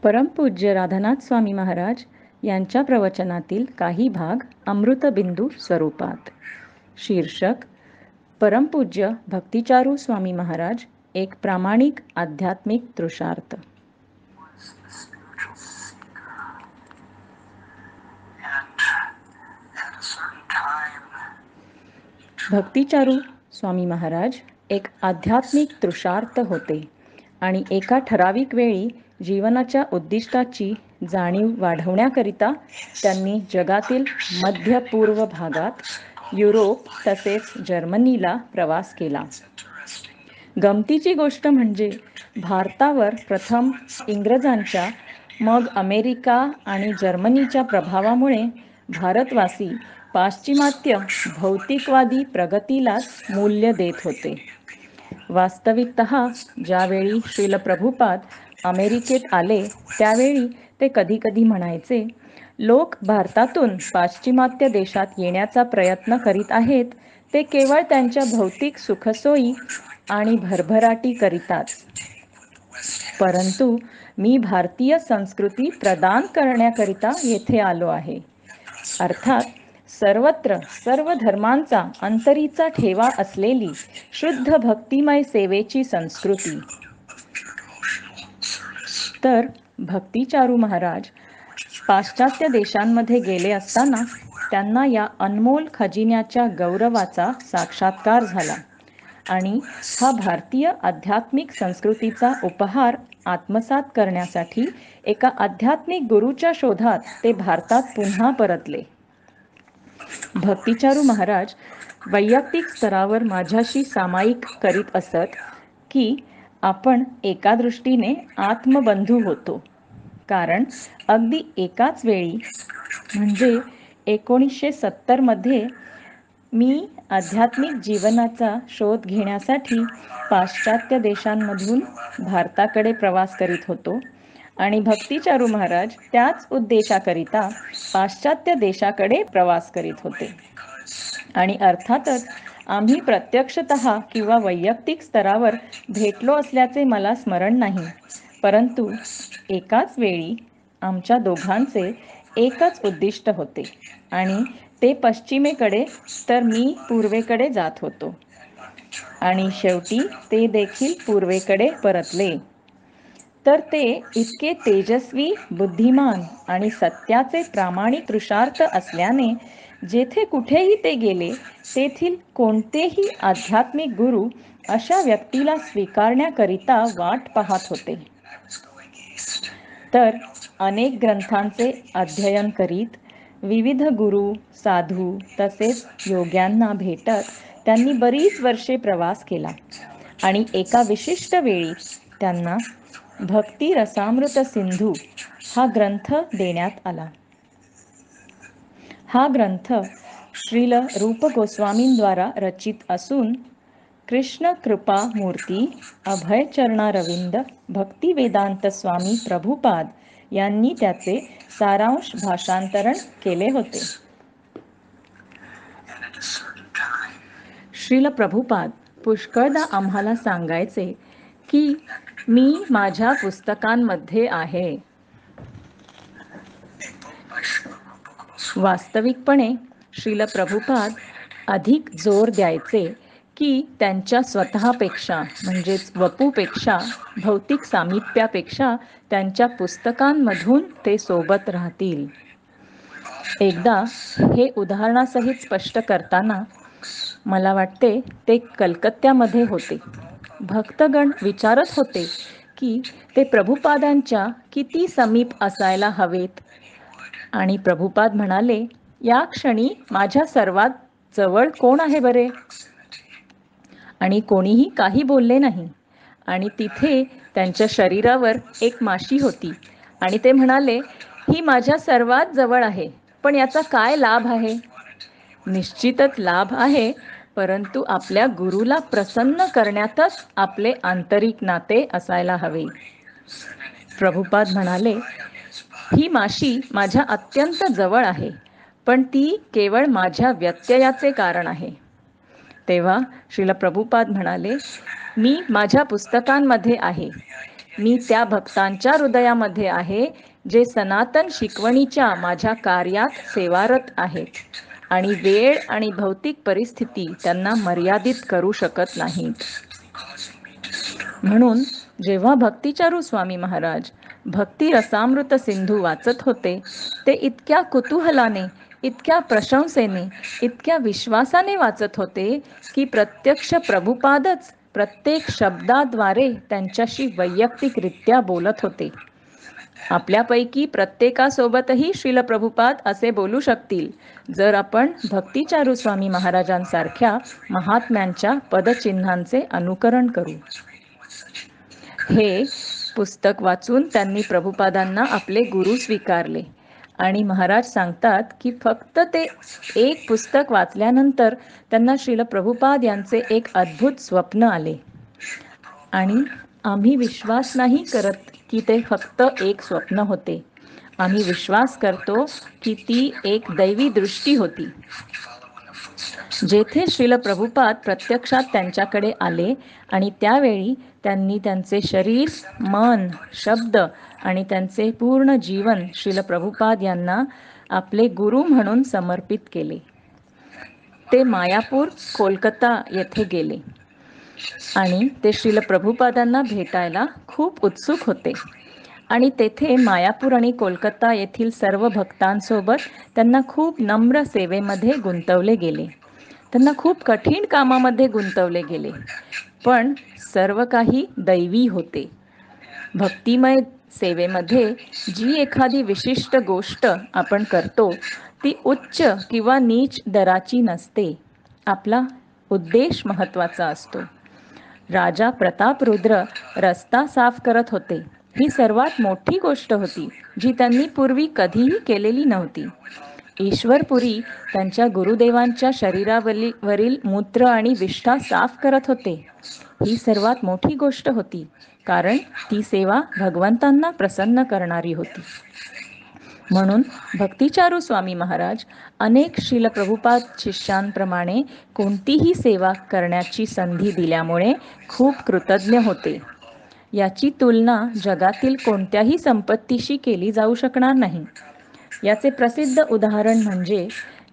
परमपूज्य राधानाथ स्वामी महाराज यांच्या प्रवचनातील काही भाग अमृतबिंदू स्वरूपात. शीर्षक: परमपूज्य भक्तिचारू स्वामी महाराज एक प्रामाणिक आध्यात्मिक तृषार्थ. भक्तिचारू स्वामी महाराज एक आध्यात्मिक तृषार्थ होते आणि एका ठराविक वेळी जीवनाच्या उद्दिष्टाची जाणीव वाढवण्याकरिता त्यांनी जगातील मध्य पूर्व भागात, युरोप तसेच जर्मनीला प्रवास केला. गमतीची गोष्ट म्हणजे भारतावर प्रथम इंग्रजांच्या, मग अमेरिका आणि जर्मनीच्या प्रभावामुळे भारतवासी पाश्चिमात्य भौतिकवादी प्रगतीलाच मूल्य देत होते. वास्तविकतः ज्यावेळी श्रील प्रभुपाद अमेरिकेत आले त्यावेळी ते कधीकधी म्हणायचे, लोक भारतातून पाश्चिमात्य देशात येण्याचा प्रयत्न करीत आहेत ते केवळ त्यांच्या भौतिक सुखसोयी आणि भरभराटी करिताच, परंतु मी भारतीय संस्कृती प्रदान करण्याकरिता येथे आलो आहे. अर्थात सर्वत्र सर्व धर्मांचा अंतरीचा ठेवा असलेली शुद्ध भक्तिमय सेवेची संस्कृती. तर भक्तिचारू महाराज पाश्चात्य देशांमध्ये गेले असताना त्यांना या अनमोल खजिन्याच्या गौरवाचा साक्षात्कार झाला आणि हा भारतीय आध्यात्मिक संस्कृतीचा उपहार आत्मसात करण्यासाठी एका आध्यात्मिक गुरूच्या शोधात ते भारतात पुन्हा परतले. भक्तिचारू महाराज वैयक्तिक स्तरावर माझ्याशी सामायिक करीत असत की आपण एका दृष्टीने आत्मबंधू होतो, कारण अगदी एकाच वेळी म्हणजे 1970 मध्ये मी आध्यात्मिक जीवनाचा शोध घेण्यासाठी पाश्चात्य देशांमधून भारताकडे प्रवास करीत होतो आणि भक्तिचारू महाराज त्याच उद्देशाकरिता पाश्चात्य देशाकडे प्रवास करीत होते. आणि अर्थातच आम्ही प्रत्यक्षतः किंवा वैयक्तिक स्तरावर भेटलो असल्याचे मला स्मरण नाही, परंतु एकाच वेळी आमच्या दोघांचे एकच उद्दिष्ट होते आणि ते पश्चिमेकडे तर मी पूर्वेकडे जात होतो आणि शेवटी ते देखील पूर्वेकडे परतले. तर ते इतके तेजस्वी, बुद्धिमान आणि सत्याचे प्रामाणिक तृषार्थ असल्याने जेथे कुठेही ते गेले तेथील कोणतेही आध्यात्मिक गुरु अशा व्यक्तीला स्वीकारण्याकरिता वाट पाहत होते. तर अनेक ग्रंथांचे अध्ययन करीत, विविध गुरु, साधू तसेच योग्यांना भेटत त्यांनी बरीच वर्षे प्रवास केला आणि एका विशिष्ट वेळी त्यांना भक्ती रसामृत सिंधू हा ग्रंथ देण्यात आला. हा ग्रंथ श्रील रूप गोस्वामींद्वारा रचित असून कृष्ण कृपा मूर्ती अभय चरणारविंद भक्ती वेदांत स्वामी प्रभुपाद यांनी त्याचे सारांश भाषांतरण केले होते. श्रील प्रभुपाद पुष्कळदा आम्हाला सांगायचे की मी माझ्या पुस्तकांमध्ये आहे. वास्तविकपणे श्रील प्रभुपाद अधिक जोर द्यायचे की त्यांच्या स्वतःपेक्षा म्हणजेच वपूपेक्षा, भौतिक सामिप्यापेक्षा त्यांच्या पुस्तकांमधून ते सोबत राहतील. एकदा हे उदाहरणासहित स्पष्ट करताना मला वाटते ते कलकत्त्यामध्ये होते. भक्तगण विचारत होते की ते प्रभुपादांच्या किती समीप असायला हवेत आणि प्रभुपाद म्हणाले, या क्षणी माझ्या सर्वात जवळ कोण आहे बरे? आणि कोणीही काही बोलले नाही आणि तिथे त्यांच्या शरीरावर एक माशी होती आणि ते म्हणाले, ही माझ्या सर्वात जवळ आहे, पण याचा काय लाभ आहे? निश्चितच लाभ आहे, परंतु आपल्या गुरुला प्रसन्न करण्यातच आपले आंतरिक नाते असायला हवे. प्रभुपाद म्हणाले, ही माशी माझ्या अत्यंत जवळ आहे, पण ती केवळ माझ्या व्यत्ययाचे कारण आहे. तेव्हा श्रील प्रभुपाद म्हणाले, मी माझ्या पुस्तकांमध्ये आहे. मी त्या भक्तांच्या हृदयामध्ये आहे जे सनातन शिकवणीच्या माझ्या कार्यात सेवारत आहेत आणि वेळ आणि भौतिक परिस्थिती त्यांना मर्यादित करू शकत नाहीत. म्हणून जेव्हा भक्तिचारू स्वामी महाराज भक्ती रसामृत सिंधू वाचत होते, ते इतक्या कुतूहलाने, इतक्या प्रशंसेने, इतक्या विश्वासाने वाचत होते की प्रत्यक्ष प्रभुपादच प्रत्येक शब्दाद्वारे त्यांच्याशी वैयक्तिकरित्या बोलत होते. आपल्यापैकी प्रत्येकासोबतही श्रील प्रभुपाद असे बोलू शकतील जर आपण भक्तिचारू स्वामी महाराजांसारख्या महात्म्यांच्या पदचिन्हांचे अनुकरण करू. हे पुस्तक वाचून त्यांनी प्रभुपादांना आपले गुरु स्वीकारले आणि महाराज सांगतात की फक्त ते एक पुस्तक वाचल्यानंतर त्यांना श्रील प्रभुपाद यांचे एक अद्भुत स्वप्न आले आणि आम्ही विश्वास नाही करत की ते फक्त एक स्वप्न होते. आम्ही विश्वास करतो की ती एक दैवी दृष्टी होती. जेथे श्रील प्रभुपाद प्रत्यक्षात त्यांच्याकडे आले आणि त्यावेळी त्यांनी त्यांचे शरीर, मन, शब्द आणि त्यांचे पूर्ण जीवन श्रील प्रभुपाद यांना आपले गुरु म्हणून समर्पित केले. ते मायापूर, कोलकाता येथे गेले आणि ते श्रील प्रभुपादांना भेटायला खूप उत्सुक होते आणि तेथे मायापूर आणि कोलकाता येथील सर्व भक्तांसोबत त्यांना खूप नम्र सेवेमध्ये गुंतवले गेले. त्यांना खूप कठीण कामामध्ये गुंतवले गेले, पण सर्व काही दैवी होते. भक्तिमय सेवेमध्ये जी एखादी विशिष्ट गोष्ट आपण करतो ती उच्च किंवा नीच दराची नसते. आपला उद्देश महत्त्वाचा असतो. राजा प्रतापरुद्र रस्ता साफ करत होते. ही सर्वात मोठी गोष्ट होती जी त्यांनी पूर्वी कधीही केलेली नव्हती. ईश्वरपुरी त्यांच्या गुरुदेवांच्या शरीरावरील मूत्र आणि विष्ठा साफ करत होते. ही सर्वात मोठी गोष्ट होती कारण ती सेवा भगवंतांना प्रसन्न करणारी होती. म्हणून भक्तिचारू स्वामी महाराज अनेक श्रील प्रभुपाद शिष्यांप्रमाणे कोणतीही सेवा करण्याची संधी दिल्यामुळे खूप कृतज्ञ होते. याची तुलना जगातील कोणत्याही संपत्तीशी केली जाऊ शकणार नाही. याचे प्रसिद्ध उदाहरण म्हणजे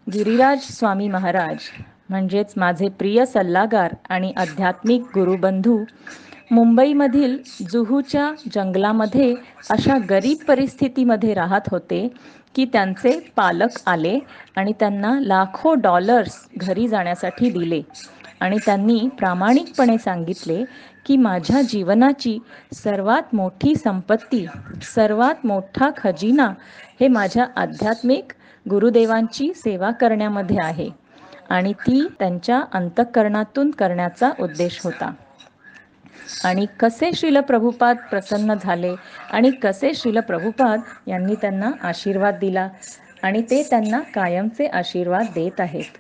गिरिराज स्वामी महाराज, म्हणजेच माझे प्रिय सल्लागार आणि आध्यात्मिक गुरुबंधू, मुंबईमधील जुहूच्या जंगलामध्ये अशा गरीब परिस्थितीमध्ये राहत होते की त्यांचे पालक आले आणि त्यांना लाखो डॉलर्स घरी जाण्यासाठी दिले आणि त्यांनी प्रामाणिकपणे सांगितले की माझ्या जीवनाची सर्वात मोठी संपत्ती, सर्वात मोठा खजिना हे माझ्या आध्यात्मिक गुरुदेवांची सेवा करण्यामध्ये आहे आणि ती त्यांच्या अंतःकरणातून करण्याचा उद्देश होता. आणि कसे श्रील प्रभुपाद प्रसन्न झाले आणि कसे श्रील प्रभुपाद यांनी त्यांना आशीर्वाद दिला आणि ते त्यांना कायमचे आशीर्वाद देत आहेत.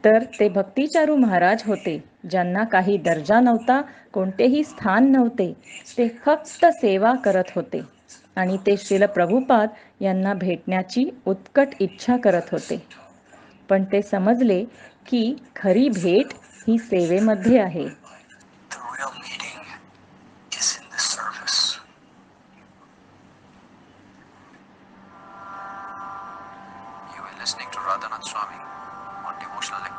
तर ते भक्तिचारू महाराज होते ज्यांना काही दर्जा नव्हता, कोणतेही स्थान नव्हते. ते फक्त सेवा करत होते आणि ते श्रील प्रभुपाद यांना भेटण्याची उत्कट इच्छा करत होते. पण ते समजले की खरी भेट ही सेवेमध्ये आहे. Listening to Radhanath Swami on Devotional Lecture.